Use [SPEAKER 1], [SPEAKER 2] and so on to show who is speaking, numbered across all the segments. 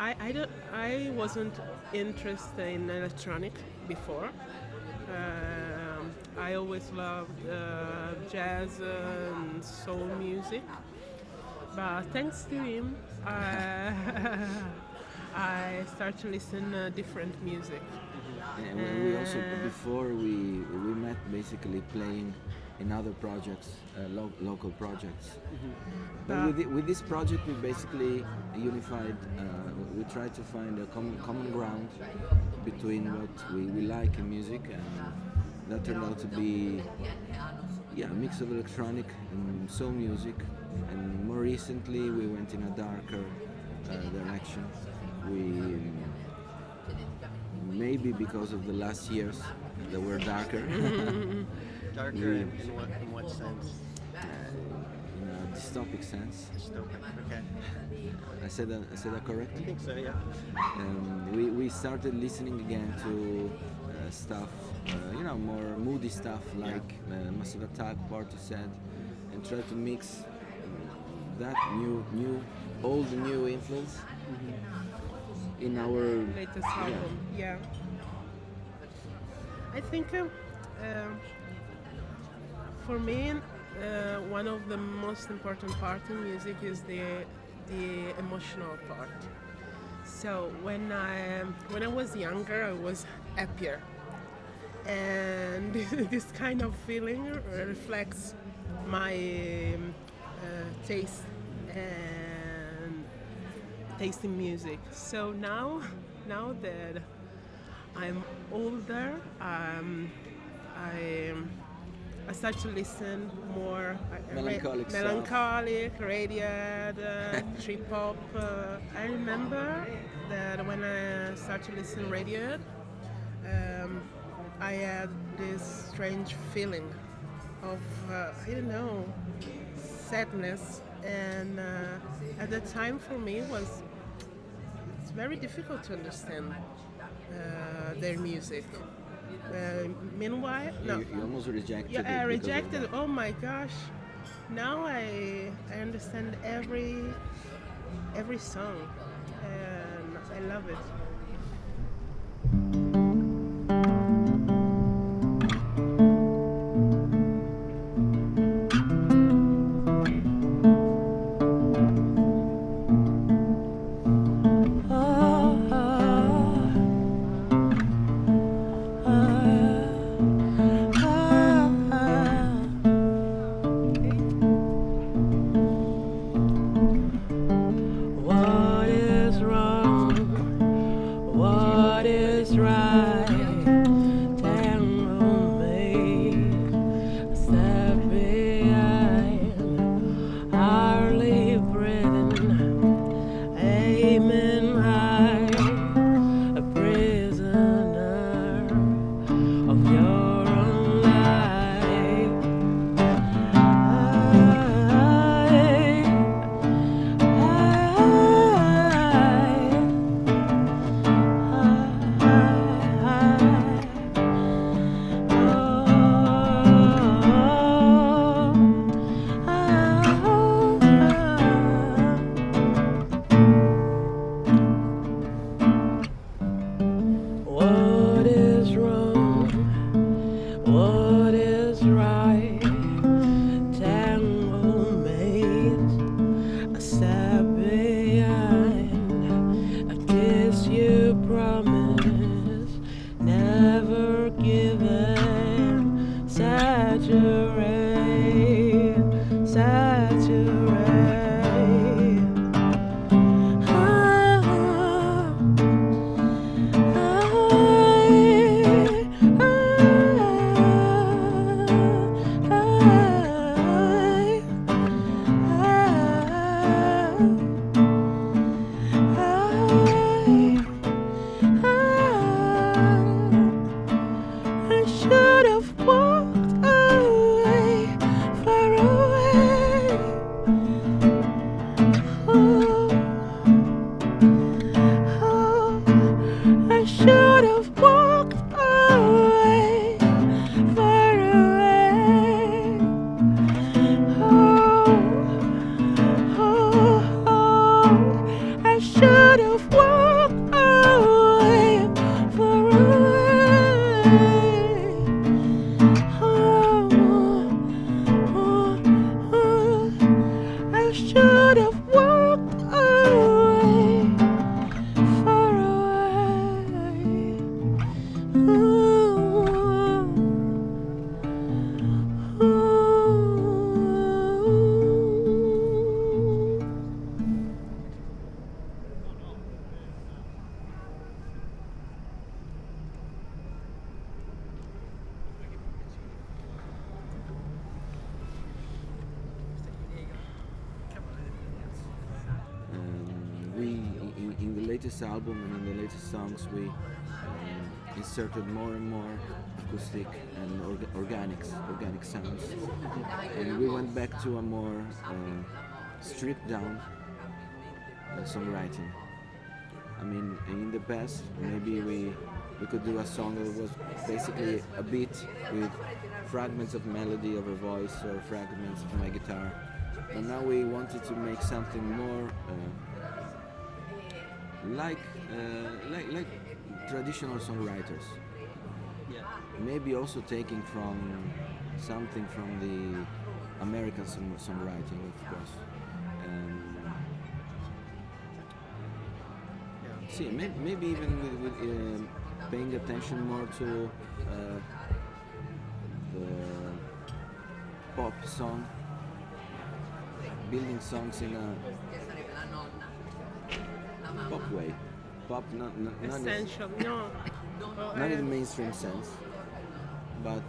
[SPEAKER 1] I wasn't interested in electronic before. I always loved jazz and soul music, but thanks to him, I started to listen different music.
[SPEAKER 2] And we also before we met basically playing in other projects, local projects. But with this project, we basically unified. We tried to find a common ground between what we like in music, and that turned out to be a mix of electronic and soul music. And more recently, we went in a darker direction. We maybe because of the last years that were darker.
[SPEAKER 3] Darker in what sense?
[SPEAKER 2] In a dystopic sense.
[SPEAKER 3] Dystopic. Okay.
[SPEAKER 2] I said that correctly?
[SPEAKER 3] I think so. Yeah.
[SPEAKER 2] We started listening again to stuff, more moody stuff like Massive Attack, Portishead, and try to mix that old and new influence in our
[SPEAKER 1] latest album. Yeah. I think for me, one of the most important part in music is the emotional part. So when I was younger, I was happier, and this kind of feeling reflects my taste and taste in music. So now that I'm older, I start to listen more melancholic, radiohead, trip hop. I remember that when I started to listen Radiohead, I had this strange feeling of sadness, and at the time for me it's very difficult to understand their music. Meanwhile, no.
[SPEAKER 2] You almost rejected it.
[SPEAKER 1] Yeah, I rejected. Oh my gosh! Now I understand every song, and I love it.
[SPEAKER 4] Should have
[SPEAKER 2] latest album and in the latest songs we inserted more and more acoustic and organic sounds, and we went back to a more stripped down songwriting. I mean, in the past maybe we could do a song that was basically a beat with fragments of melody of a voice or fragments of my guitar, but now we wanted to make something more like traditional songwriters.
[SPEAKER 3] Yeah.
[SPEAKER 2] Maybe also taking from something from the American songwriting, of course. See, maybe even with paying attention more to the pop song, building songs in a pop way. Pop, not
[SPEAKER 1] Essential, no.
[SPEAKER 2] not in the mainstream sense, but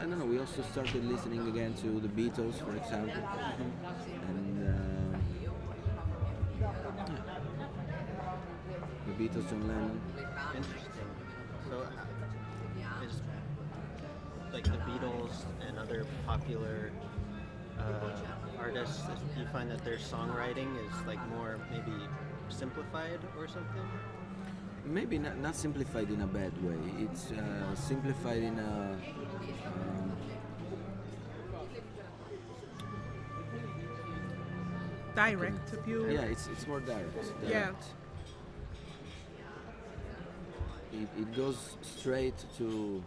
[SPEAKER 2] I don't know. We also started listening again to the Beatles, for example, and the Beatles, John Lennon.
[SPEAKER 3] Interesting. So, is like the Beatles and other popular artists, do you find that their songwriting is like more maybe simplified or something?
[SPEAKER 2] Maybe not simplified in a bad way. It's simplified in a
[SPEAKER 1] Direct appeal.
[SPEAKER 2] yeah. It's more direct.
[SPEAKER 1] Yeah.
[SPEAKER 2] It goes straight to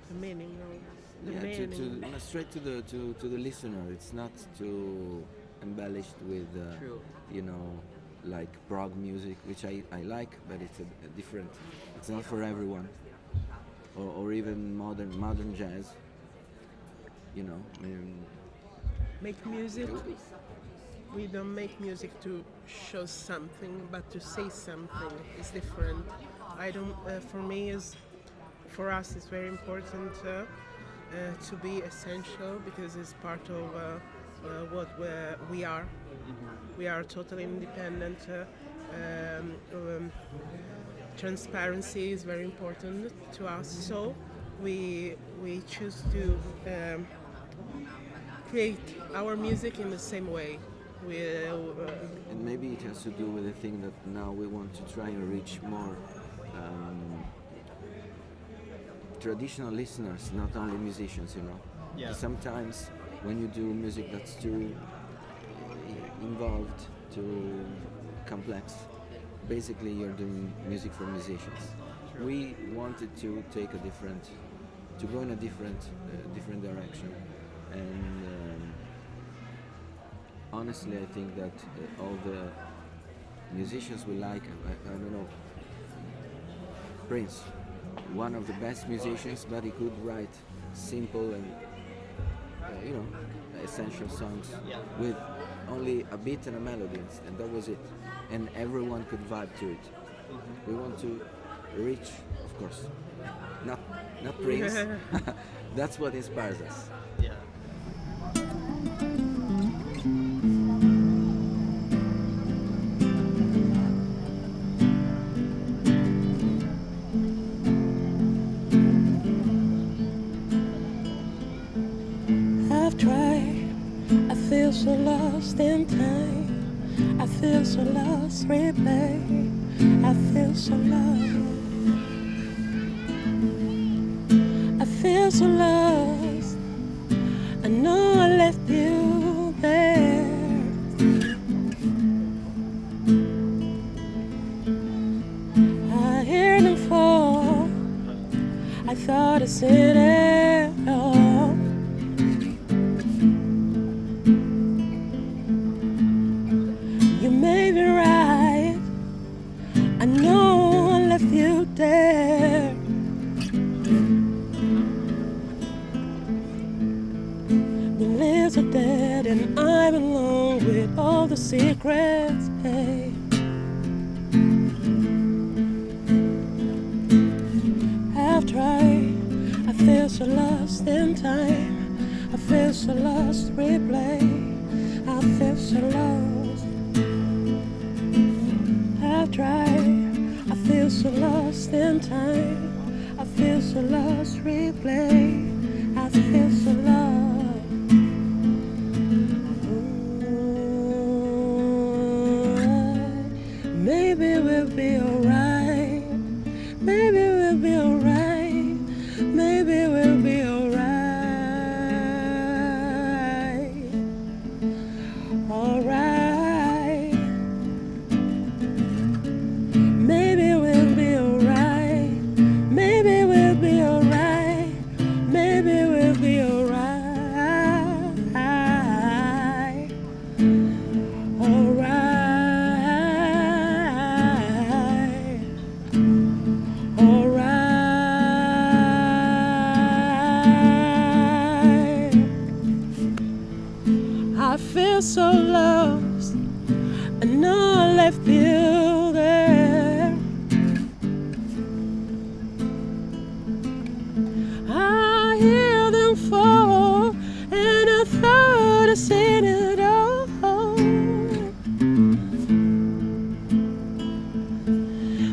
[SPEAKER 1] The meaning of the
[SPEAKER 2] yeah,
[SPEAKER 1] meaning.
[SPEAKER 2] straight to the listener. It's not too embellished with
[SPEAKER 3] True.
[SPEAKER 2] you know, like prog music, which I like, but it's a different. It's not for everyone. Or even modern jazz. You know, I mean,
[SPEAKER 1] Make music. We don't make music to show something, but to say something is different. I don't. For us, it's very important to be essential because it's part of what we are. We are totally independent. Transparency is very important to us, so we choose to create our music in the same way.
[SPEAKER 2] and maybe it has to do with the thing that now we want to try and reach more traditional listeners, not only musicians. You know,
[SPEAKER 3] Yeah.
[SPEAKER 2] sometimes when you do music that's too involved, too complex, basically you're doing music for musicians.
[SPEAKER 3] True.
[SPEAKER 2] We wanted to go in a different direction, and honestly, I think that all the musicians we like, I don't know, Prince, one of the best musicians, but he could write simple and essential songs
[SPEAKER 3] Yeah.
[SPEAKER 2] with only a beat and a melody, and that was it. And everyone could vibe to it. We want to reach, of course, not Prince. That's what inspires us.
[SPEAKER 3] Yeah.
[SPEAKER 4] I've tried, I feel so lost in time. I feel so lost, replay. I feel so lost. I feel so lost. I know I left you there. I hear them fall. I thought I said it all. You may be right. I know I left you there. The lips are dead and I'm alone with all the secrets. Hey. I've tried. I feel so lost in time. I feel so lost, replay. I feel so lost. lost in time. I feel so lost, replay. I feel so lost. Maybe we'll be alright. Maybe we'll be alright. Maybe we'll be alright. Alright. Maybe we'll be alright. Maybe we'll be alright. Maybe we'll be alright. Alright. Alright. I feel so lost. I know I left you there. I hear them fall, and I thought I seen it all.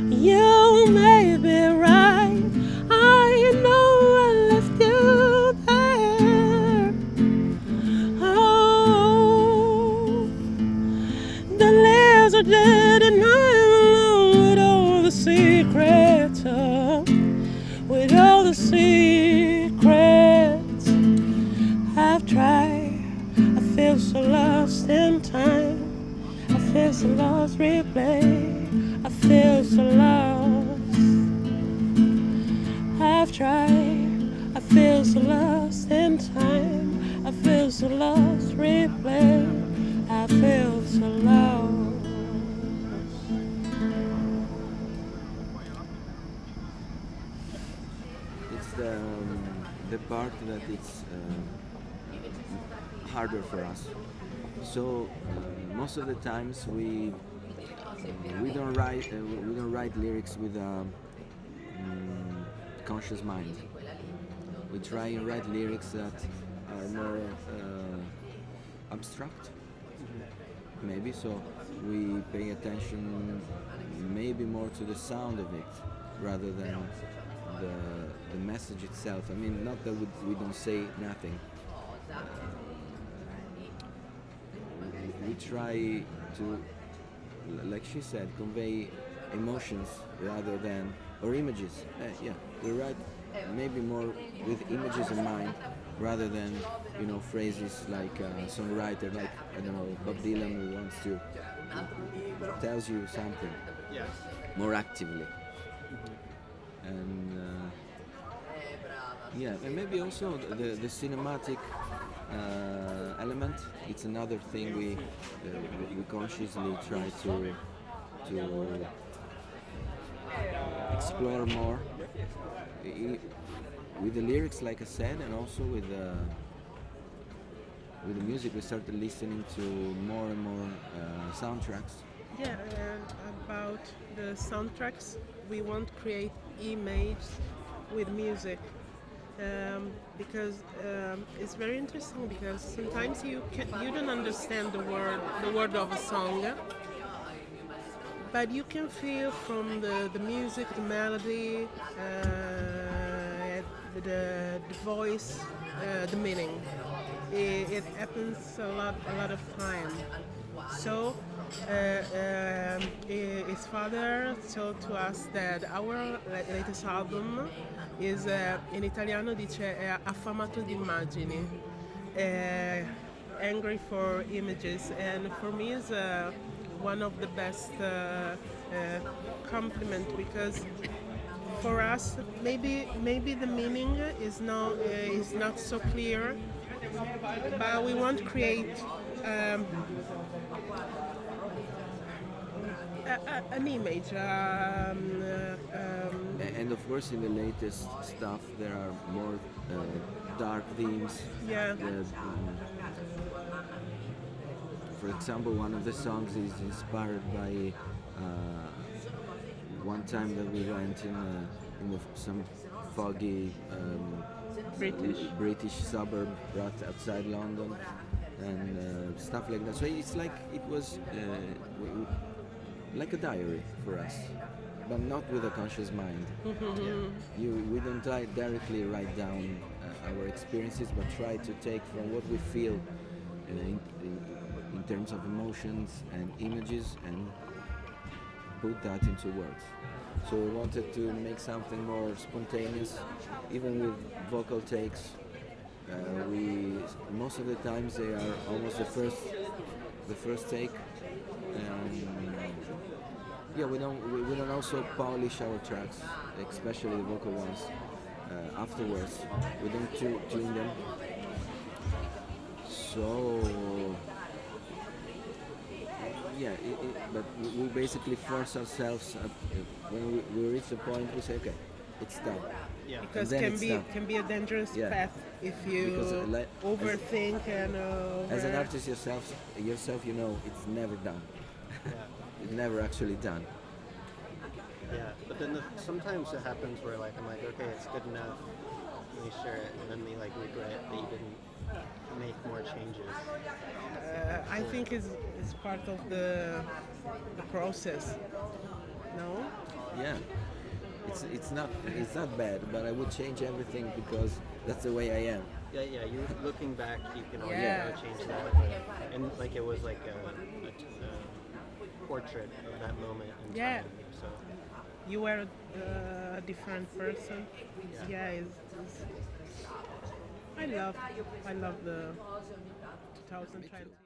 [SPEAKER 4] You may be right. I know I left you there. Oh, the leaves are dead, and I'm alone with all the secrets. With all the secrets I've tried. I feel so lost in time. I feel so lost, replay. I feel so lost. I've tried. I feel so lost in time. I feel so lost, replay. I feel so lost.
[SPEAKER 2] It's the part that it's harder for us. So most of the times we don't write lyrics with a conscious mind. We try and write lyrics that are more abstract, maybe. So we pay attention maybe more to the sound of it rather than the message itself. I mean, not that we don't say nothing. We try to, like she said, convey emotions rather than, or images. Yeah, we write maybe more with images in mind rather than, phrases like a songwriter, like, I don't know, Bob Dylan, who wants to tells you something
[SPEAKER 3] Yes.
[SPEAKER 2] more actively. And and maybe also the cinematic element. It's another thing we consciously try to explore more with the lyrics, like I said, and also with the music. We started listening to more and more soundtracks.
[SPEAKER 1] Yeah, and about the soundtracks, we want to create images with music. Because it's very interesting, because sometimes you don't understand the word of a song, but you can feel from the music, the melody, the voice, the meaning. It happens a lot of time. So his father told to us that our latest album is, in italiano dice è affamato di immagini, angry for images, and for me is one of the best compliment, because for us maybe the meaning is not so clear, but we want to create an image.
[SPEAKER 2] And of course, in the latest stuff, there are more dark themes.
[SPEAKER 1] Yeah.
[SPEAKER 2] For example, one of the songs is inspired by one time that we went in some foggy British suburb right outside London, and stuff like that. So it's like it was like a diary for us. but not with a conscious mind. We don't directly write down our experiences, but try to take from what we feel in terms of emotions and images and put that into words. So we wanted to make something more spontaneous, even with vocal takes. Most of the times they are almost the first take. We don't also polish our tracks, especially the vocal ones. Afterwards, we don't tune them. So but we basically force ourselves when we reach the point. We say, okay, it's done.
[SPEAKER 3] Yeah.
[SPEAKER 1] Because
[SPEAKER 2] And then
[SPEAKER 1] can be a dangerous
[SPEAKER 2] Yeah.
[SPEAKER 1] path if you
[SPEAKER 2] Because,
[SPEAKER 1] overthink and
[SPEAKER 2] As an artist yourself, you know it's never done.
[SPEAKER 3] Yeah.
[SPEAKER 2] It's never actually done.
[SPEAKER 3] Yeah, but then sometimes it happens where like I'm like, okay, it's good enough. And you share it, and then they like regret that you didn't make more changes.
[SPEAKER 1] I think it's part of the process. No?
[SPEAKER 2] Yeah, it's not bad, but I would change everything because that's the way I am.
[SPEAKER 3] Yeah. You looking back, you can always
[SPEAKER 1] Yeah.
[SPEAKER 3] change that, and like it was like a portrait of that moment in
[SPEAKER 1] Yeah.
[SPEAKER 3] time. So
[SPEAKER 1] You were a different person.
[SPEAKER 3] Yeah.
[SPEAKER 1] I love the 2020.